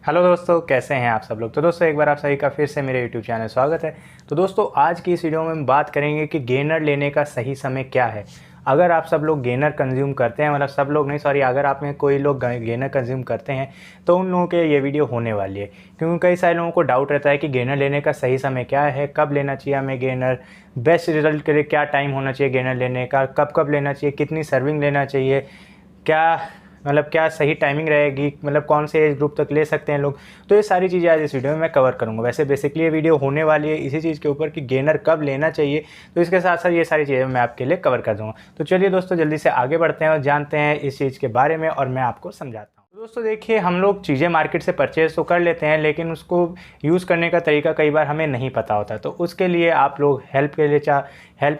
Hello दोस्तों, कैसे हैं आप सब लोग। तो दोस्तों एक बार आप सभी का फिर से मेरे यूट्यूब चैनल स्वागत है। तो दोस्तों आज की इस वीडियो में हम बात करेंगे कि गेनर लेने का सही समय क्या है। अगर आप सब लोग गेनर कंज्यूम करते हैं, मतलब सब लोग नहीं सॉरी, अगर आप में कोई लोग गेनर कंज्यूम करते हैं तो उन लोगों के ये वीडियो होने वाली है। क्योंकि कई सारे लोगों को डाउट रहता है कि गेनर लेने का सही समय क्या है, कब लेना चाहिए हमें गेनर, बेस्ट रिजल्ट के लिए क्या टाइम होना चाहिए गेनर लेने का, कब कब लेना चाहिए, कितनी सर्विंग लेना चाहिए, क्या मतलब क्या सही टाइमिंग रहेगी, मतलब कौन से एज ग्रुप तक ले सकते हैं लोग। तो ये सारी चीज़ें आज इस वीडियो में मैं कवर करूँगा। वैसे बेसिकली ये वीडियो होने वाली है इसी चीज़ के ऊपर कि गेनर कब लेना चाहिए, तो इसके साथ साथ ये सारी चीज़ें मैं आपके लिए कवर कर दूँगा। तो चलिए दोस्तों जल्दी से आगे बढ़ते हैं और जानते हैं इस चीज़ के बारे में और मैं आपको समझाता हूँ। दोस्तों देखिए, हम लोग चीज़ें मार्केट से परचेज़ तो कर लेते हैं, लेकिन उसको यूज़ करने का तरीका कई बार हमें नहीं पता होता। तो उसके लिए आप लोग हेल्प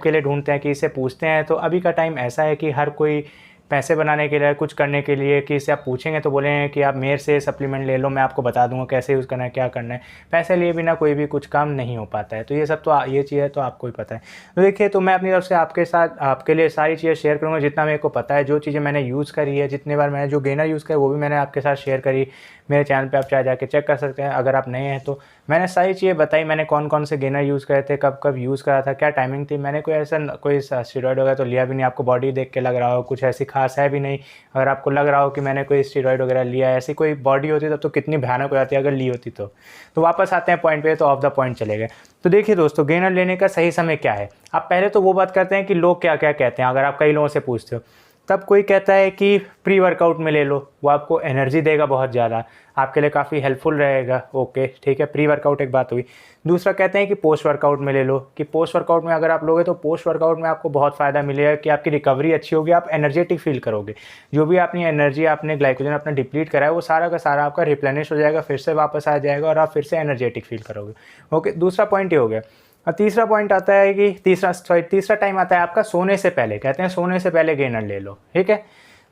के लिए ढूंढते हैं कि इससे पूछते हैं। तो अभी का टाइम ऐसा है कि हर कोई पैसे बनाने के लिए, कुछ करने के लिए कि इससे आप पूछेंगे तो बोलेंगे कि आप मेरे से सप्लीमेंट ले लो, मैं आपको बता दूंगा कैसे यूज़ करना है, क्या करना है। पैसे लिए बिना कोई भी कुछ काम नहीं हो पाता है। तो ये सब तो ये चीज़ है तो आपको ही पता है। तो देखिए, तो मैं अपनी तरफ से आपके साथ आपके लिए सारी चीज़ें शेयर करूँगा जितना मेरे को पता है, जो चीज़ें मैंने यूज़ करी है, जितने बार मैंने जो गेनर यूज़ किया वो भी मैंने आपके साथ शेयर करी। मेरे चैनल पे आप चाहे जाके चेक कर सकते हैं अगर आप नए हैं तो। मैंने सारी चीज़ें बताई, मैंने कौन कौन से गेनर यूज़ करे थे, कब कब यूज़ करा था, क्या टाइमिंग थी। मैंने कोई ऐसा कोई स्टेरॉइड वगैरह तो लिया भी नहीं। आपको बॉडी देख के लग रहा हो कुछ ऐसी खास है भी नहीं। अगर आपको लग रहा हो कि मैंने कोई स्टेरॉइड वगैरह लिया है, ऐसी कोई बॉडी होती तब तो कितनी भयानक हो जाती है अगर ली होती तो वापस आते हैं पॉइंट पे, तो ऑफ द पॉइंट चले गए। तो देखिए दोस्तों, गेनर लेने का सही समय क्या है। आप पहले तो वो बात करते हैं कि लोग क्या क्या कहते हैं। अगर आप कई लोगों से पूछते हो तब कोई कहता है कि प्री वर्कआउट में ले लो, वो आपको एनर्जी देगा बहुत ज़्यादा, आपके लिए काफ़ी हेल्पफुल रहेगा। ओके ठीक है, प्री वर्कआउट एक बात हुई। दूसरा कहते हैं कि पोस्ट वर्कआउट में ले लो, कि पोस्ट वर्कआउट में अगर आप लोगे तो पोस्ट वर्कआउट में आपको बहुत फ़ायदा मिलेगा कि आपकी रिकवरी अच्छी होगी, आप एनर्जेटिक फील करोगे। जो भी अपनी एनर्जी, आपने ग्लाइकोजन अपना डिप्लीट करा है वो सारा का सारा आपका रिप्लेनिश हो जाएगा, फिर से वापस आ जाएगा और आप फिर से एनर्जेटिक फील करोगे। ओके, दूसरा पॉइंट ये हो गया। और तीसरा पॉइंट आता है कि तीसरा टाइम आता है आपका सोने से पहले। कहते हैं सोने से पहले गेनर ले लो, ठीक है।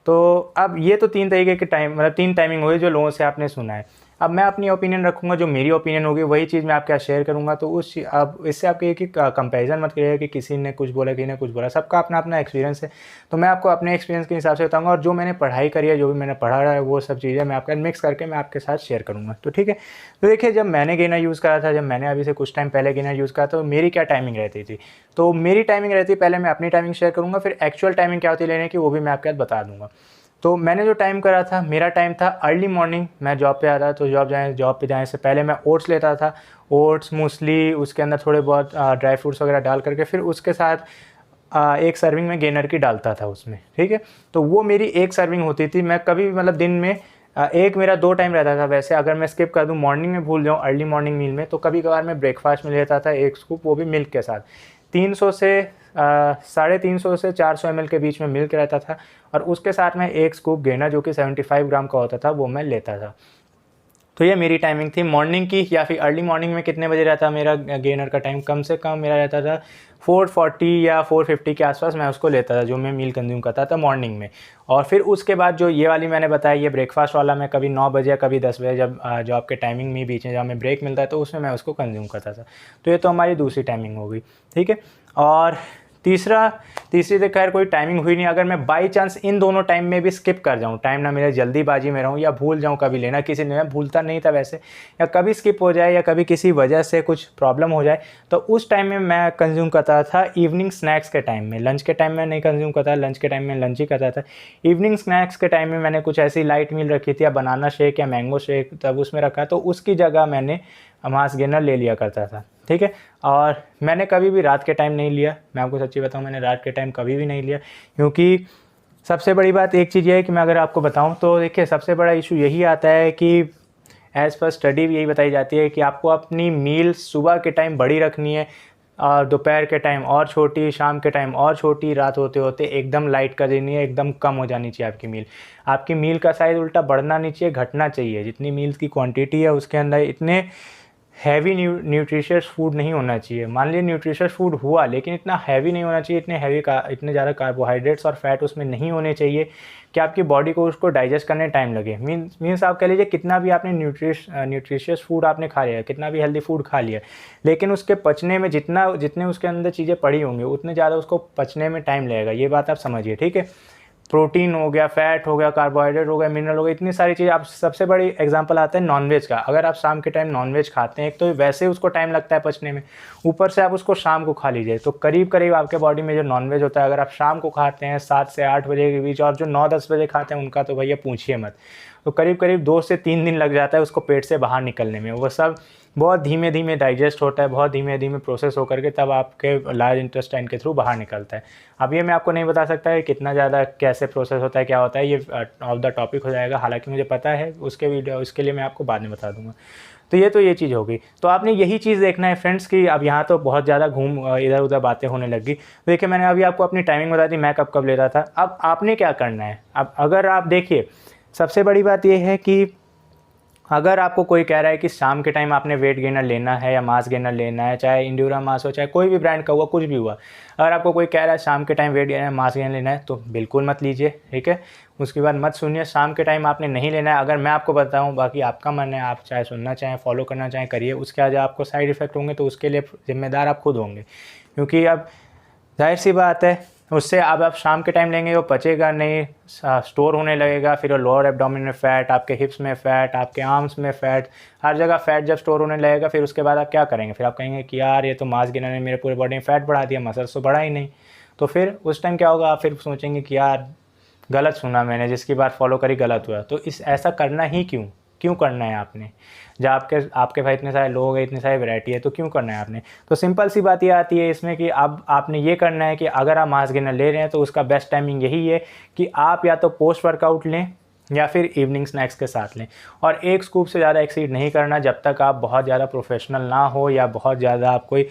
तो अब ये तो तीन तरीके के टाइम, मतलब तीन टाइमिंग हुई जो लोगों से आपने सुना है। अब मैं अपनी ओपिनियन रखूंगा, जो मेरी ओपिनियन होगी वही चीज़ मैं आपके साथ शेयर करूंगा। तो अब इससे आपके एक कंपैरिजन मत करिएगा कि किसी ने कुछ बोला, किसी ने कुछ बोला। सबका अपना अपना एक्सपीरियंस है। तो मैं आपको अपने एक्सपीरियंस के हिसाब से बताऊंगा और जो मैंने पढ़ाई करी है, जो भी मैंने पढ़ा है, वो सब चीज़ें मैं आपका मिक्स करके मैं आपके साथ शेयर करूँगा। तो ठीक है। तो देखिए, जब मैंने गेनर यूज़ करा था, जब मैंने अभी से कुछ टाइम पहले गेनर यूज़ करा तो मेरी क्या टाइमिंग रहती थी। तो मेरी टाइमिंग रहती है, पहले मैं अपनी टाइमिंग शेयर करूँगा, फिर एक्चुअल टाइमिंग क्या होती है लेने की वो भी मैं आपके साथ बता दूँगा। तो मैंने जो टाइम करा था, मेरा टाइम था अर्ली मॉर्निंग। मैं जॉब पे आता तो जॉब पे जाने से पहले मैं ओट्स लेता था। ओट्स, मूसली, उसके अंदर थोड़े बहुत ड्राई फ्रूट्स वगैरह डाल करके फिर उसके साथ एक सर्विंग में गेनर की डालता था उसमें, ठीक है। तो वो मेरी एक सर्विंग होती थी। मैं कभी मतलब दिन में एक मेरा दो टाइम रहता था। वैसे अगर मैं स्किप कर दूं, मॉर्निंग में भूल जाऊं अर्ली मॉर्निंग मील में, तो कभी कभार मैं ब्रेकफास्ट में लेता था एक स्कूप, वो भी मिल्क के साथ। 300 से 350 से 400 ml के बीच में मिल्क रहता था और उसके साथ में एक स्कूप गेनर जो कि 75 ग्राम का होता था वो मैं लेता था। तो ये मेरी टाइमिंग थी मॉर्निंग की। या फिर अर्ली मॉर्निंग में कितने बजे रहता मेरा गेनर का टाइम, कम से कम मेरा रहता था 440 या 450 के आसपास मैं उसको लेता था, जो मैं मील कंज्यूम करता था मॉर्निंग में। और फिर उसके बाद जो ये वाली मैंने बताया, ये ब्रेकफास्ट वाला, मैं कभी 9 बजे या कभी 10 बजे जब जॉब के टाइमिंग में बीच में जब हमें ब्रेक मिलता है तो उसमें मैं उसको कंज्यूम करता था। तो ये तो हमारी दूसरी टाइमिंग हो गई, ठीक है। और तीसरी तो खैर कोई टाइमिंग हुई नहीं। अगर मैं बाई चांस इन दोनों टाइम में भी स्किप कर जाऊँ, टाइम ना मेरे जल्दीबाजी में रहूँ या भूल जाऊँ कभी लेना, किसी ने, मैं भूलता नहीं था वैसे, या कभी स्किप हो जाए या कभी किसी वजह से कुछ प्रॉब्लम हो जाए, तो उस टाइम में मैं कंज्यूम करता था इवनिंग स्नैक्स के टाइम में। लंच के टाइम में नहीं कंज्यूम करता, लंच के टाइम में लंच ही करता था। इवनिंग स्नैक्स के टाइम में मैंने कुछ ऐसी लाइट मील रखी थी, या बनाना शेक या मैंगो शेक तब उसमें रखा, तो उसकी जगह मैंने मास गेनर ले लिया करता था, ठीक है। और मैंने कभी भी रात के टाइम नहीं लिया। मैं आपको सच्ची बताऊं, मैंने रात के टाइम कभी भी नहीं लिया, क्योंकि सबसे बड़ी बात एक चीज़ ये है कि मैं अगर आपको बताऊं तो देखिए, सबसे बड़ा इशू यही आता है कि एज़ पर स्टडी भी यही बताई जाती है कि आपको अपनी मील सुबह के टाइम बड़ी रखनी है और दोपहर के टाइम और छोटी, शाम के टाइम और छोटी, रात होते होते एकदम लाइट कर देनी है, एकदम कम हो जानी चाहिए आपकी मील। आपकी मील का साइज़ उल्टा बढ़ना नहीं चाहिए, घटना चाहिए। जितनी मील की क्वांटिटी है उसके अंदर इतने हैवी न्यूट्रिशियस फूड नहीं होना चाहिए। मान लीजिए न्यूट्रिशियस फूड हुआ, लेकिन इतना हैवी नहीं होना चाहिए, इतने ज़्यादा कार्बोहाइड्रेट्स और फैट उसमें नहीं होने चाहिए कि आपकी बॉडी को उसको डाइजेस्ट करने टाइम लगे। मीन्स आप कह लीजिए कितना भी आपने न्यूट्रिशियस फूड आपने खा लिया, कितना भी हेल्दी फूड खा लिया, लेकिन उसके पचने में जितने उसके अंदर चीज़ें पड़ी होंगी उतने ज़्यादा उसको पचने में टाइम लगेगा। ये बात आप समझिए, ठीक है। प्रोटीन हो गया, फैट हो गया, कार्बोहाइड्रेट हो गया, मिनरल हो गया, इतनी सारी चीज़। आप सबसे बड़ी एग्जांपल आता है नॉनवेज का। अगर आप शाम के टाइम नॉनवेज खाते हैं, एक तो वैसे ही उसको टाइम लगता है पचने में, ऊपर से आप उसको शाम को खा लीजिए, तो करीब करीब आपके बॉडी में जो नॉनवेज होता है, अगर आप शाम को खाते हैं 7 से 8 बजे के बीच, और जो 9-10 बजे खाते हैं उनका तो भैया पूछिए मत, तो करीब करीब 2 से 3 दिन लग जाता है उसको पेट से बाहर निकलने में। वो सब बहुत धीमे धीमे डाइजेस्ट होता है, बहुत धीमे धीमे प्रोसेस होकर के तब आपके लार्ज इंटेस्टाइन के थ्रू बाहर निकलता है। अब ये मैं आपको नहीं बता सकता है कितना ज़्यादा कैसे प्रोसेस होता है, क्या होता है, ये ऑफ द टॉपिक हो जाएगा। हालांकि मुझे पता है, उसके लिए मैं आपको बाद में बता दूंगा। तो ये चीज़ होगी। तो आपने यही चीज़ देखना है फ्रेंड्स कि अब यहाँ तो बहुत ज़्यादा इधर उधर बातें होने लगी। तो देखिए, मैंने अभी आपको अपनी टाइमिंग बता दी, मैं कब कब ले रहा था। अब आपने क्या करना है, अब अगर आप देखिए, सबसे बड़ी बात यह है कि अगर आपको कोई कह रहा है कि शाम के टाइम आपने वेट गेनर लेना है या मास गेनर लेना है, चाहे इंड्यूरा मास हो, चाहे कोई भी ब्रांड का हुआ, कुछ भी हुआ, अगर आपको कोई कह रहा है शाम के time weight gainer mass gainer लेना है, तो बिल्कुल मत लीजिए, ठीक है। उसके बाद मत सुनिए, शाम के टाइम आपने नहीं लेना है। अगर मैं आपको बताऊं, बाकी आपका मन है, आप चाहे सुनना चाहें, फॉलो करना चाहें, करिए। उसके आज आपको साइड इफ़ेक्ट होंगे तो उसके लिए जिम्मेदार आप खुद होंगे, क्योंकि अब जाहिर सी बात है, उससे अब आप शाम के टाइम लेंगे वो पचेगा नहीं, स्टोर होने लगेगा, फिर लोअर एब्डोमेन में फ़ैट, आपके हिप्स में फ़ैट, आपके आर्म्स में फ़ैट, हर जगह फ़ैट जब स्टोर होने लगेगा, फिर उसके बाद आप क्या करेंगे, फिर आप कहेंगे कि यार ये तो मास गेनर ने मेरे पूरे बॉडी में फ़ैट बढ़ा दिया, मसल्स तो बढ़ा ही नहीं। तो फिर उस टाइम क्या होगा, आप फिर सोचेंगे कि यार गलत सुना मैंने, जिसकी बात फॉलो करी गलत हुआ। तो ऐसा करना ही क्यों करना है आपने, जब आपके पास इतने सारे लोग हैं, इतनी सारी वैरायटी है, तो क्यों करना है आपने। तो सिंपल सी बात ये आती है इसमें कि अब आपने ये करना है कि अगर आप मास गेनर ले रहे हैं तो उसका बेस्ट टाइमिंग यही है कि आप या तो पोस्ट वर्कआउट लें या फिर इवनिंग स्नैक्स के साथ लें, और एक स्कूप से ज़्यादा एक्सीड नहीं करना जब तक आप बहुत ज़्यादा प्रोफेशनल ना हो या बहुत ज़्यादा आप कोई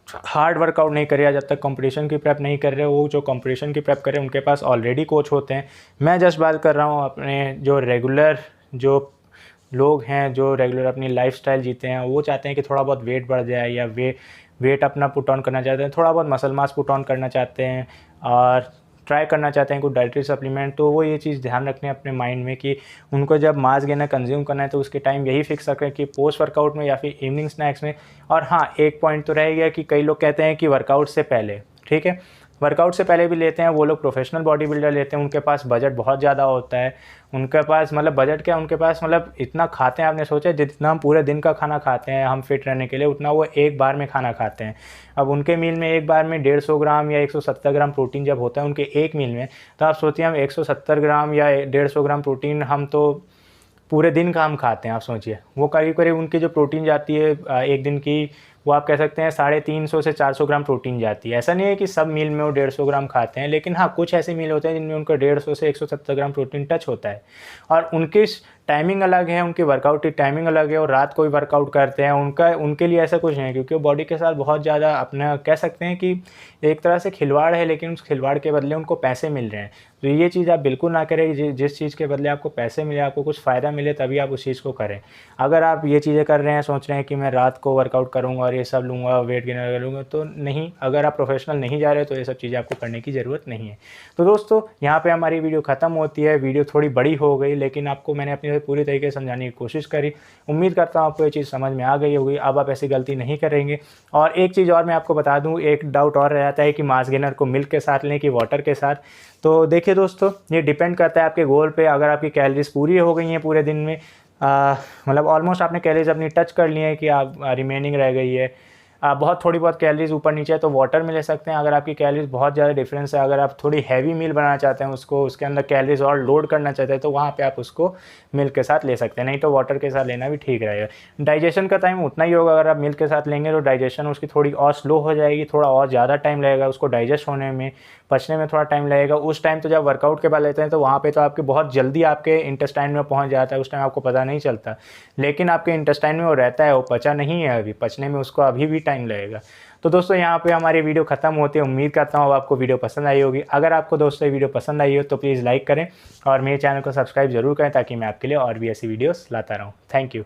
हार्ड वर्कआउट नहीं कर रहे, जब तक कंपटीशन की प्रेप नहीं कर रहे। वो जो कंपटीशन की प्रेप कर रहे हैं उनके पास ऑलरेडी कोच होते हैं। मैं जस्ट बात कर रहा हूँ अपने जो रेगुलर जो लोग हैं, जो रेगुलर अपनी लाइफस्टाइल जीते हैं, वो चाहते हैं कि थोड़ा बहुत वेट बढ़ जाए या वेट अपना पुट ऑन करना चाहते हैं, थोड़ा बहुत मसल मास पुट ऑन करना चाहते हैं और ट्राई करना चाहते हैं कुछ डाइटरी सप्लीमेंट। तो वो ये चीज़ ध्यान रखने अपने माइंड में कि उनको जब मास गेनर कंज्यूम करना है तो उसके टाइम यही फिक्स रखें कि पोस्ट वर्कआउट में या फिर इवनिंग स्नैक्स में। और हाँ, एक पॉइंट तो रह गया कि कई लोग कहते हैं कि वर्कआउट से पहले, ठीक है, वर्कआउट से पहले भी लेते हैं वो लोग, प्रोफेशनल बॉडी बिल्डर लेते हैं, उनके पास बजट बहुत ज़्यादा होता है, उनके पास मतलब बजट क्या, उनके पास मतलब इतना खाते हैं, आपने सोचा जितना हम पूरे दिन का खाना खाते हैं हम फिट रहने के लिए, उतना वो एक बार में खाना खाते हैं। अब उनके मील में एक बार में 150 ग्राम या 170 ग्राम प्रोटीन जब होता है उनके एक मील में, तो आप सोचिए हम 170 ग्राम या 150 ग्राम प्रोटीन हम तो पूरे दिन का हम खाते हैं। आप सोचिए वो करीब करीब उनकी जो प्रोटीन जाती है एक दिन की, वो आप कह सकते हैं 350 से 400 ग्राम प्रोटीन जाती है। ऐसा नहीं है कि सब मील में वो 150 ग्राम खाते हैं, लेकिन हाँ कुछ ऐसे मील होते हैं जिनमें उनको 150 से 170 ग्राम प्रोटीन टच होता है। और उनकी टाइमिंग अलग है, उनकी वर्कआउट की टाइमिंग अलग है, और रात को भी वर्कआउट करते हैं। उनके लिए ऐसा कुछ नहीं है, क्योंकि वो बॉडी के साथ बहुत ज़्यादा अपना कह सकते हैं कि एक तरह से खिलवाड़ है, लेकिन उस खिलवाड़ के बदले उनको पैसे मिल रहे हैं। तो ये चीज़ आप बिल्कुल ना करें, जिस चीज़ के बदले आपको पैसे मिले, आपको कुछ फ़ायदा मिले, तभी आप उस चीज़ को करें। अगर आप ये चीज़ें कर रहे हैं, सोच रहे हैं कि मैं रात को वर्कआउट करूँगा और ये सब लूँगा, वेट गेनर करूँगा, तो नहीं। अगर आप प्रोफेशनल नहीं जा रहे तो ये सब चीज़ें आपको करने की ज़रूरत नहीं है। तो दोस्तों, यहाँ पे हमारी वीडियो ख़त्म होती है। वीडियो थोड़ी बड़ी हो गई, लेकिन आपको मैंने अपनी पूरी तरीके से समझाने की कोशिश करी। उम्मीद करता हूँ आपको ये चीज़ समझ में आ गई होगी। अब आप ऐसी गलती नहीं करेंगे। और एक चीज़ और मैं आपको बता दूँ, एक डाउट और रह जाता है कि मास गेनर को मिल्क के साथ लें कि वाटर के साथ। तो देखिए दोस्तों, ये डिपेंड करता है आपके गोल पे। अगर आपकी कैलोरीज पूरी हो गई हैं पूरे दिन में, मतलब ऑलमोस्ट आपने कैलोरीज अपनी टच कर ली है कि आप रिमेनिंग रह गई है, बहुत थोड़ी बहुत कैलोरीज ऊपर नीचे है, तो वाटर में ले सकते हैं। अगर आपकी कैलोरीज बहुत ज़्यादा डिफरेंस है, अगर आप थोड़ी हैवी मील बनाना चाहते हैं, उसके अंदर कैलोरीज और लोड करना चाहते हैं, तो वहाँ पे आप उसको मिल्क के साथ ले सकते हैं। नहीं तो वाटर के साथ लेना भी ठीक रहेगा। डाइजेशन का टाइम उतना ही होगा। अगर आप मिल्क के साथ लेंगे तो डाइजेशन उसकी थोड़ी और स्लो हो जाएगी, थोड़ा और ज़्यादा टाइम लगेगा उसको डाइजेस्ट होने में, पचने में थोड़ा टाइम लगेगा। उस टाइम तो जब वर्कआउट के बाद लेते हैं तो वहाँ पे तो आपके बहुत जल्दी आपके इंटेस्टाइन में पहुँच जाता है, उस टाइम आपको पता नहीं चलता। लेकिन आपके इंटेस्टाइन में वो रहता है, वो पचा नहीं है अभी, पचने में उसको अभी भी टाइम लगेगा। तो दोस्तों, यहाँ पे हमारी वीडियो खत्म होती है। उम्मीद करता हूँ आपको वीडियो पसंद आई होगी। अगर आपको दोस्तों ये वीडियो पसंद आई हो तो प्लीज़ लाइक करें और मेरे चैनल को सब्सक्राइब जरूर करें, ताकि मैं आपके लिए और भी ऐसी वीडियोस लाता रहूँ। Thank you.